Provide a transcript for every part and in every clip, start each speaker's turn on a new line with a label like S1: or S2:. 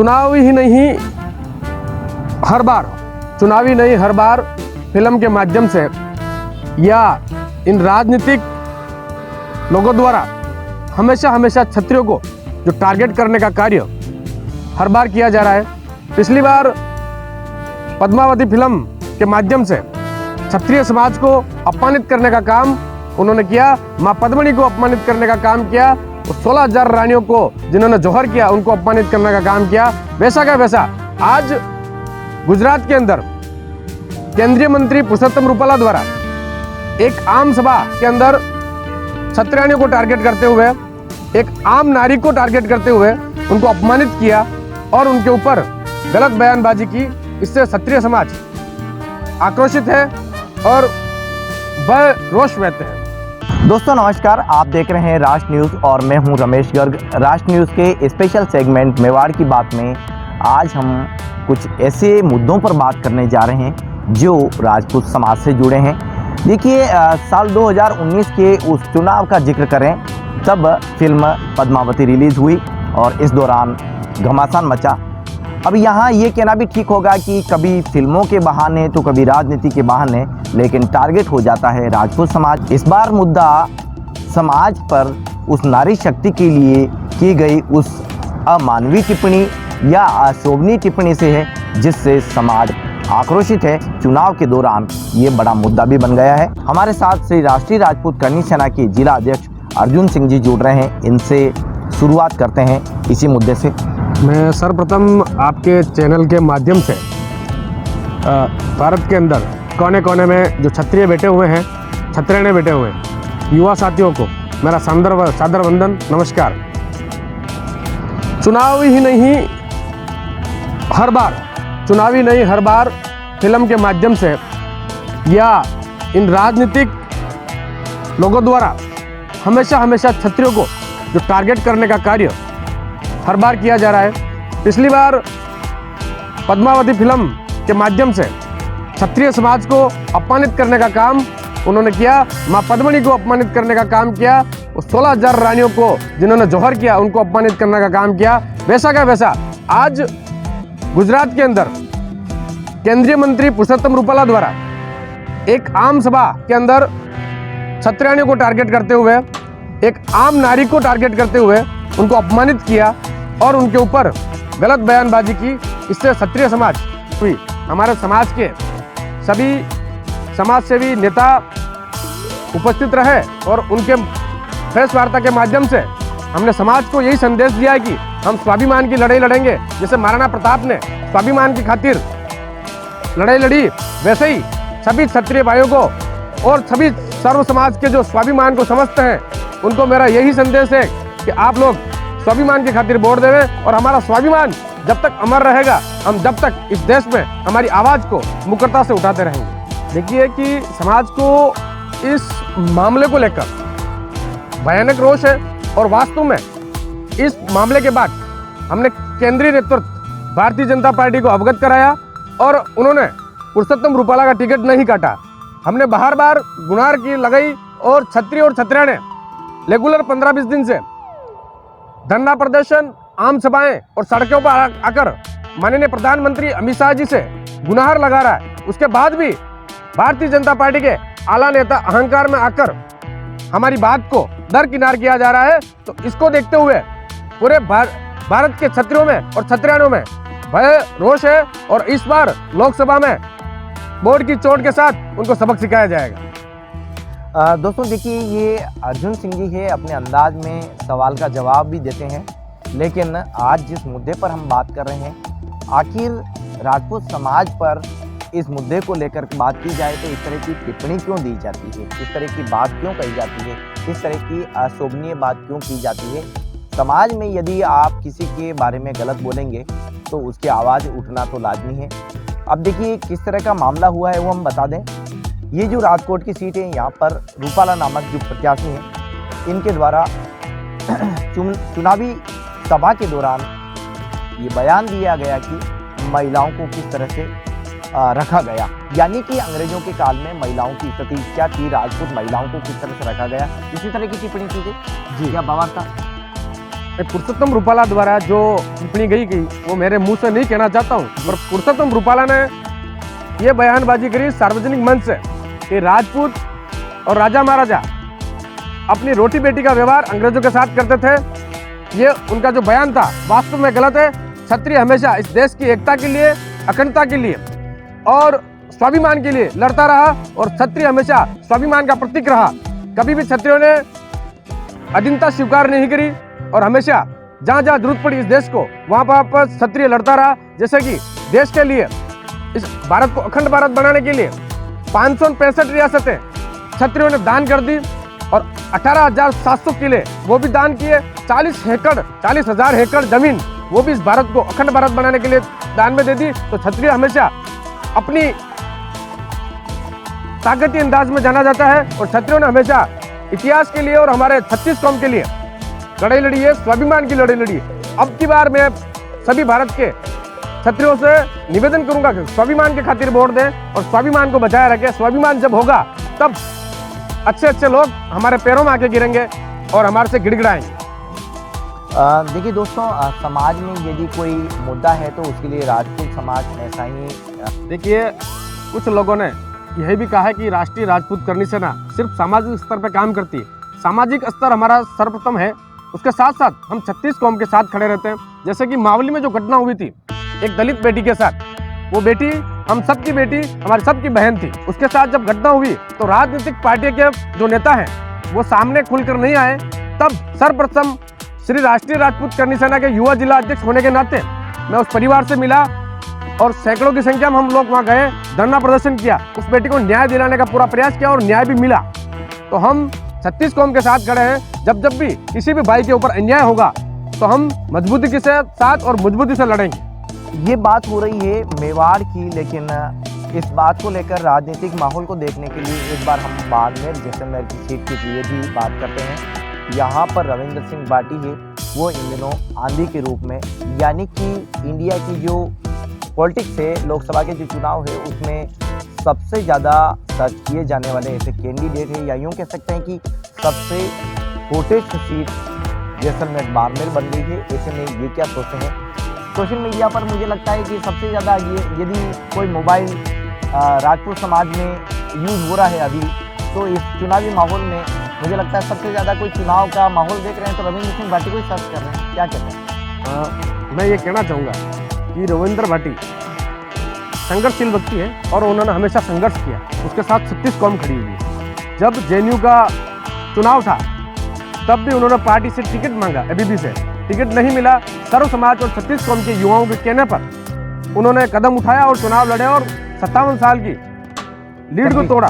S1: चुनावी नहीं हर बार फिल्म के माध्यम से या इन राजनीतिक लोगों द्वारा हमेशा क्षत्रियों को जो टारगेट करने का कार्य हर बार किया जा रहा है। पिछली बार पद्मावती फिल्म के माध्यम से क्षत्रिय समाज को अपमानित करने का काम उन्होंने किया, मां पद्मिनी को अपमानित करने का काम किया, 16,000 रानियों को जिन्होंने जौहर किया उनको अपमानित करने का काम किया। वैसा का वैसा आज गुजरात के अंदर केंद्रीय मंत्री पुरुषोत्तम रूपाला द्वारा एक आम सभा के अंदर क्षत्रियाणियों को टारगेट करते हुए, एक आम नारी को टारगेट करते हुए उनको अपमानित किया और उनके ऊपर गलत बयानबाजी की। इससे क्षत्रिय समाज आक्रोशित है और वह रोष व्यक्त है।
S2: दोस्तों नमस्कार, आप देख रहे हैं राष्ट्र न्यूज़ और मैं हूं रमेश गर्ग। राष्ट्र न्यूज़ के स्पेशल सेगमेंट मेवाड़ की बात में आज हम कुछ ऐसे मुद्दों पर बात करने जा रहे हैं जो राजपूत समाज से जुड़े हैं। देखिए, साल 2019 के उस चुनाव का जिक्र करें तब फिल्म पद्मावती रिलीज़ हुई और इस दौरान घमासान मचा। अब यहाँ ये कहना भी ठीक होगा कि कभी फिल्मों के बहाने तो कभी राजनीति के बहाने, लेकिन टारगेट हो जाता है राजपूत समाज। इस बार मुद्दा समाज पर उस नारी शक्ति के लिए की गई उस अमानवीय टिप्पणी या अशोभनीय टिप्पणी से है, जिससे समाज आक्रोशित है। चुनाव के दौरान ये बड़ा मुद्दा भी बन गया है। हमारे साथ श्री राष्ट्रीय राजपूत करनी सेना के जिला अध्यक्ष अर्जुन सिंह जी जुड़ रहे हैं। इनसे शुरुआत करते हैं इसी मुद्दे से।
S1: मैं सर्वप्रथम आपके चैनल के माध्यम से भारत के अंदर कोने कोने में जो क्षत्रिय बैठे हुए हैं, क्षत्रियाणि बैठे हुए हैं, युवा साथियों को मेरा सादर वंदन, नमस्कार। चुनावी नहीं हर बार फिल्म के माध्यम से या इन राजनीतिक लोगों द्वारा हमेशा क्षत्रियों को जो टारगेट करने का कार्य हर बार किया जा रहा है। पिछली बार पद्मावती फिल्म के माध्यम से क्षत्रिय समाज को अपमानित करने का काम उन्होंने किया, मां पद्मिनी को अपमानित करने का काम किया, 16,000 रानियों को जिन्होंने जौहर किया उनको अपमानित करने का काम किया। वैसा का वैसा आज गुजरात के अंदर केंद्रीय मंत्री पुरुषोत्तम रूपाला द्वारा एक आम सभा के अंदर क्षत्रियाणियों को टारगेट करते हुए, एक आम नारी को टारगेट करते हुए उनको अपमानित किया और उनके ऊपर गलत बयानबाजी की। इससे क्षत्रिय समाज हुई। हमारे समाज के सभी समाजसेवी नेता उपस्थित रहे और उनके प्रेस वार्ता के माध्यम से हमने समाज को यही संदेश दिया है कि हम स्वाभिमान की लड़ाई लड़ेंगे। जैसे महाराणा प्रताप ने स्वाभिमान की खातिर लड़ाई लड़ी, वैसे ही सभी क्षत्रिय भाइयों को और सभी सर्व समाज के जो स्वाभिमान को समझते हैं उनको मेरा यही संदेश है कि आप लोग स्वाभिमान की खातिर वोट देवें और हमारा स्वाभिमान जब तक अमर रहेगा, हम जब तक इस देश में हमारी आवाज़ को मुखरता से उठाते रहेंगे। देखिए कि समाज को इस मामले को लेकर भयानक रोष है और वास्तव में इस मामले के बाद हमने केंद्रीय नेतृत्व भारतीय जनता पार्टी को अवगत कराया और उन्होंने पुरुषोत्तम रूपाला का टिकट नहीं काटा। हमने बार गुहार की लगाई और क्षत्रिय और क्षत्रियाणि रेगुलर 15-20 दिन से धरना प्रदर्शन, आम सभाएं और सड़कों पर आकर माननीय प्रधानमंत्री अमित शाह जी से गुहार लगा रहा है। उसके बाद भी भारतीय जनता पार्टी के आला नेता अहंकार में आकर हमारी बात को दरकिनार किया जा रहा है। तो इसको देखते हुए पूरे भारत के क्षत्रियों में और क्षत्रियाणियों में भय रोष है और इस बार लोकसभा में बोर्ड की चोट के साथ उनको सबक सिखाया जाएगा।
S2: दोस्तों देखिए, ये अर्जुन सिंह जी है, अपने अंदाज में सवाल का जवाब भी देते हैं। लेकिन आज जिस मुद्दे पर हम बात कर रहे हैं, आखिर राजपूत समाज पर इस मुद्दे को लेकर बात की जाए तो इस तरह की टिप्पणी क्यों दी जाती है, इस तरह की बात क्यों कही जाती है, इस तरह की अशोभनीय बात क्यों की जाती है। समाज में यदि आप किसी के बारे में गलत बोलेंगे तो उसकी आवाज़ उठना तो लाजमी है। अब देखिए किस तरह का मामला हुआ है वो हम बता दें। ये जो राजकोट की सीट है, यहाँ पर रूपाला नामक जो प्रत्याशी हैं, इनके द्वारा चुनावी सभा के दौरान ये बयान दिया गया कि महिलाओं को किस तरह से रखा गया, यानी कि अंग्रेजों के काल में महिलाओं की स्थिति क्या थी, राजपूत महिलाओं को किस तरह से रखा गया, इसी तरह की टिप्पणी की गई। जी क्या बवाल था?
S1: पुरुषोत्तम रूपाला द्वारा जो टिप्पणी गई वो मेरे मुंह से नहीं कहना चाहता हूँ, पर पुरुषोत्तम रूपाला ने ये बयानबाजी करी सार्वजनिक मंच से कि राजपूत और राजा महाराजा अपनी रोटी बेटी का व्यवहार अंग्रेजों के साथ करते थे। ये उनका जो बयान था वास्तव में गलत है। क्षत्रिय हमेशा इस देश की एकता के लिए, अखंडता के लिए और स्वाभिमान के लिए लड़ता रहा और क्षत्रिय हमेशा स्वाभिमान का प्रतीक रहा। कभी भी क्षत्रियों ने अधीनता स्वीकार नहीं करी और हमेशा जहाँ जहाँ जरूरत पड़ी इस देश को वहाँ पर क्षत्रिय लड़ता रहा। जैसे कि देश के लिए, इस भारत को अखंड भारत बनाने के लिए 565 रियासतें क्षत्रियों ने दान कर दी और 18,700 किले वो भी दान किए। 40,000 एकड़ जमीन वो भी इस भारत को अखंड भारत बनाने के लिए दान में दे दी। तो क्षत्रिय हमेशा अपनी ताकती अंदाज में जाना जाता है और क्षत्रियों ने हमेशा इतिहास के लिए और हमारे 36 कौम के लिए लड़ाई लड़ी है, स्वाभिमान की लड़ाई लड़ी है। अब की बार मैं सभी भारत के क्षत्रियों से निवेदन करूंगा कि स्वाभिमान के खातिर वोट दें और स्वाभिमान को बचाए रखें। स्वाभिमान जब होगा तब अच्छे अच्छे लोग हमारे पैरों में आके गिरेंगे और हमारे से गिड़गिड़ाएंगे।
S2: देखिए दोस्तों, समाज में यदि कोई मुद्दा है तो उसके लिए राजपूत समाज ऐसा ही
S1: देखिए, कुछ लोगों ने यह भी कहा है कि राष्ट्रीय राजपूत करनी सेना सिर्फ सामाजिक स्तर पर काम करती है। सामाजिक स्तर हमारा सर्वप्रथम है, उसके साथ साथ हम 36 कौम के साथ खड़े रहते हैं। जैसे कि मावली में जो घटना हुई थी एक दलित बेटी के साथ, वो बेटी हम सबकी बेटी, हमारी सबकी बहन थी। उसके साथ जब घटना हुई तो राजनीतिक पार्टी के जो नेता हैं वो सामने खुलकर नहीं आए। तब सर्वप्रथम श्री राष्ट्रीय राजपूत करनी सेना के युवा जिला अध्यक्ष होने के नाते मैं उस परिवार से मिला और सैकड़ों की संख्या में हम लोग वहाँ गए, धरना प्रदर्शन किया, उस बेटी को न्याय दिलाने का पूरा प्रयास किया और न्याय भी मिला। तो हम 36 कौम के साथ खड़े हैं। जब जब भी किसी भी भाई के ऊपर अन्याय होगा तो हम मजबूती के साथ और मजबूती से लड़ेंगे।
S2: ये बात हो रही है मेवाड़ की, लेकिन इस बात को लेकर राजनीतिक माहौल को देखने के लिए एक बार हम बाड़मेर जैसलमेर की सीट के लिए भी बात करते हैं। यहाँ पर रविंद्र सिंह बाटी है, वो इन दिनों आंधी के रूप में, यानी कि इंडिया की जो पॉलिटिक्स है, लोकसभा के जो चुनाव है उसमें सबसे ज़्यादा सर्च किए जाने वाले ऐसे कैंडिडेट है, या यूँ कह सकते हैं कि सबसे हॉटेस्ट सीट जैसलमेर बाड़मेर बन गई है। ऐसे में ये क्या सोचते हैं? सोशल मीडिया पर मुझे लगता है कि सबसे ज़्यादा ये यदि कोई मोबाइल राजपूत समाज में यूज़ हो रहा है अभी, तो इस चुनावी माहौल में मुझे लगता है सबसे ज़्यादा कोई चुनाव का माहौल देख रहे हैं तो रविंद्र सिंह भाटी को ही सर्च कर रहे हैं। क्या कहते हैं?
S1: मैं ये कहना चाहूँगा कि रविंद्र भाटी संघर्षशील व्यक्ति है और उन्होंने हमेशा संघर्ष किया। उसके साथ 36 कौम खड़ी हुई है। जब जेएनयू का चुनाव था तब भी उन्होंने पार्टी से टिकट मांगा, एबीवी से टिकट नहीं मिला। सर्व समाज और 36 कौम के युवाओं के कहने पर उन्होंने कदम उठाया और चुनाव लड़े और 57 साल की लीड को तोड़ा।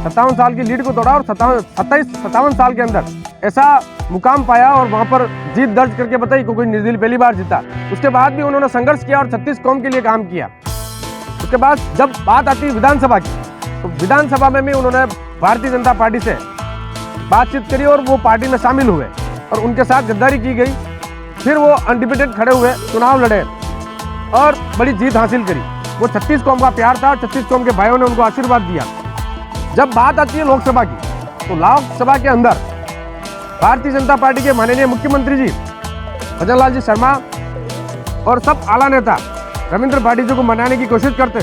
S1: 57 साल की लीड को तोड़ा और 57 साल के अंदर ऐसा मुकाम पाया और वहाँ पर जीत दर्ज करके बताई कोई निर्दलीय पहली बार जीता। उसके बाद भी उन्होंने संघर्ष किया और 36 कौम के लिए काम किया। उसके बाद जब बात आती है विधानसभा की, तो विधानसभा में भी उन्होंने भारतीय जनता पार्टी से बातचीत करी और वो पार्टी में शामिल हुए और उनके साथ गद्दारी की गई। फिर वो अनडिबेटेड खड़े हुए, चुनाव लड़े और बड़ी जीत हासिल करी। वो 36 कौम का प्यार था और 36 कौम के भाइयों ने उनको आशीर्वाद दिया। जब बात आती है लोकसभा की, तो लोकसभा के अंदर भारतीय जनता पार्टी के माननीय मुख्यमंत्री जी भजन लाल जी शर्मा और सब आला नेता रविंद्र भाटी जी को मनाने की कोशिश करते,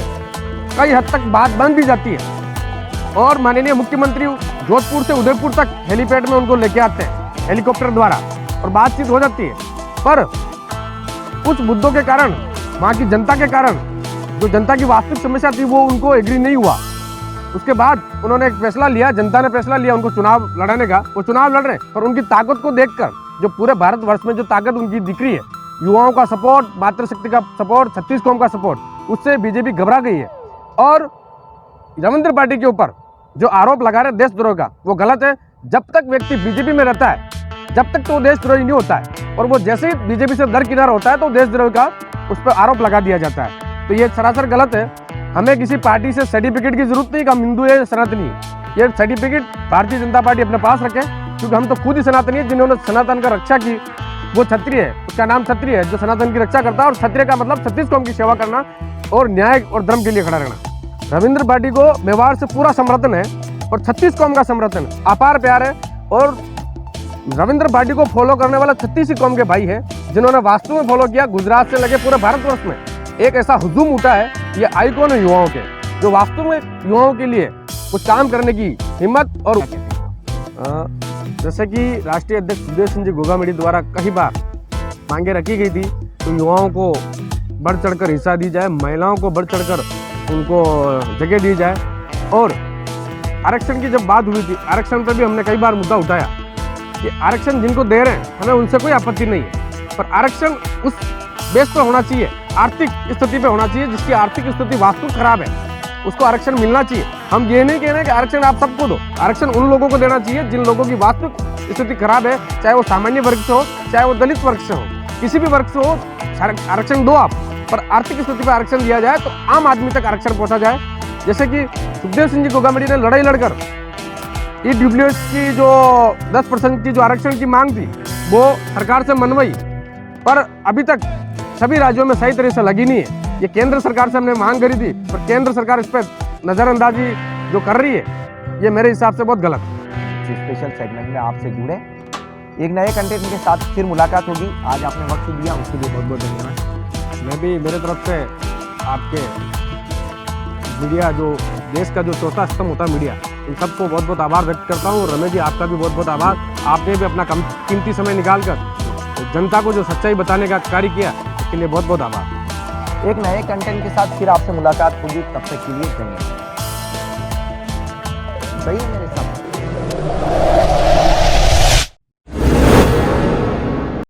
S1: कई हद तक बात बन भी जाती है और माननीय मुख्यमंत्री जोधपुर से उदयपुर तक हेलीपैड में उनको लेके आते हैं हेलीकॉप्टर द्वारा और बातचीत हो जाती है। पर कुछ मुद्दों के कारण, वहाँ की जनता के कारण, जो जनता की वास्तविक समस्या थी वो उनको एग्री नहीं हुआ। उसके बाद उन्होंने एक फैसला लिया, जनता ने फैसला लिया उनको चुनाव लड़ाने का। वो चुनाव लड़ रहे पर उनकी ताकत को देखकर, जो पूरे भारतवर्ष में जो ताकत उनकी दिख रही है, युवाओं का सपोर्ट, मातृशक्ति का सपोर्ट, 36 कौम का सपोर्ट, उससे बीजेपी घबरा गई है। और रविंद्र पार्टी के ऊपर जो आरोप लगा रहे देशद्रोह का, वो गलत है। जब तक व्यक्ति बीजेपी में रहता है जब तक तो वो देशद्रोही नहीं होता है, और वो जैसे ही बीजेपी से दरकिनार होता है तो देशद्रोह का उस पर आरोप लगा दिया जाता है। तो ये सरासर गलत है। हमें किसी पार्टी से सर्टिफिकेट की जरूरत नहीं कि हम हिंदू है सनातनी। ये सर्टिफिकेट भारतीय जनता पार्टी अपने पास रखे, क्योंकि हम तो खुद ही सनातनी है। जिन्होंने सनातन का रक्षा की वो क्षत्रिय है, उसका नाम क्षत्रिय है, जो सनातन की रक्षा करता है। और क्षत्रिय का मतलब 36 कौम की सेवा करना और न्याय और धर्म के लिए खड़ा रहना। रविंद्र पार्टी को मेवाड़ से पूरा समर्थन है और 36 कौम का समर्थन, अपार प्यार है। और रविंद्र पार्टी को फॉलो करने वाला 36 कौम के भाई है जिन्होंने वास्तव में फॉलो किया। गुजरात से लगे पूरे भारतवर्ष में एक ऐसा हुजूम उठा है, ये आइकॉन है युवाओं के, जो वास्तव में युवाओं के लिए कुछ काम करने की हिम्मत और जैसे कि राष्ट्रीय अध्यक्ष सुखदेव सिंह जी गोगामेडी द्वारा कई बार मांगे रखी गई थी तो युवाओं को बढ़ चढ़कर हिस्सा दी जाए, महिलाओं को बढ़ चढ़कर उनको जगह दी जाए। और आरक्षण की जब बात हुई थी, आरक्षण पर भी हमने कई बार मुद्दा उठाया कि आरक्षण जिनको दे रहे हैं हमें उनसे कोई आपत्ति नहीं है, पर आरक्षण उस बेस पर होना चाहिए, आर्थिक स्थिति पे होना चाहिए जिसकी आर्थिक स्थिति वास्तव खराब है, उसको आरक्षण मिलना चाहिए। हम ये नहीं कह रहे कि आरक्षण आप सबको दो, आरक्षण उन लोगों को देना चाहिए जिन लोगों की वास्तविक स्थिति खराब है, चाहे वो सामान्य वर्ग से हो, चाहे वो दलित वर्ग से हो, किसी भी वर्ग से हो, आरक्षण दो आप, पर आर्थिक स्थिति पर आरक्षण दिया जाए तो आम आदमी तक आरक्षण पहुंचा जाए। जैसे कि सुखदेव सिंह जी गोगामेडी ने लड़ाई लड़कर ईडब्ल्यूएस की जो 10% की जो आरक्षण की मांग थी वो सरकार से मनवाई, पर अभी तक सभी राज्यों में सही तरह से लगी नहीं है। ये केंद्र सरकार से हमने मांग करी थी, पर केंद्र सरकार इस पर नज़रअंदाजी जो कर रही है ये मेरे हिसाब से बहुत गलत है।
S2: स्पेशल सेगमेंट में आपसे जुड़े एक नए कंटेंट के साथ फिर मुलाकात होगी। आज आपने वक्त दिया उसके लिए बहुत बहुत धन्यवाद।
S1: मैं भी मेरे तरफ से आपके मीडिया, जो देश का जो चौथा स्तंभ होता है मीडिया, इन सबको बहुत बहुत आभार व्यक्त करता हूँ। रमेश जी आपका भी बहुत बहुत आभार, आपने भी अपना कीमती समय निकालकर जनता को जो सच्चाई बताने का कार्य किया इसके लिए बहुत बहुत आभार।
S2: एक नए कंटेंट के साथ फिर आपसे मुलाकात होगी, तब तक के लिए धन्यवाद। सही है मेरे साथ।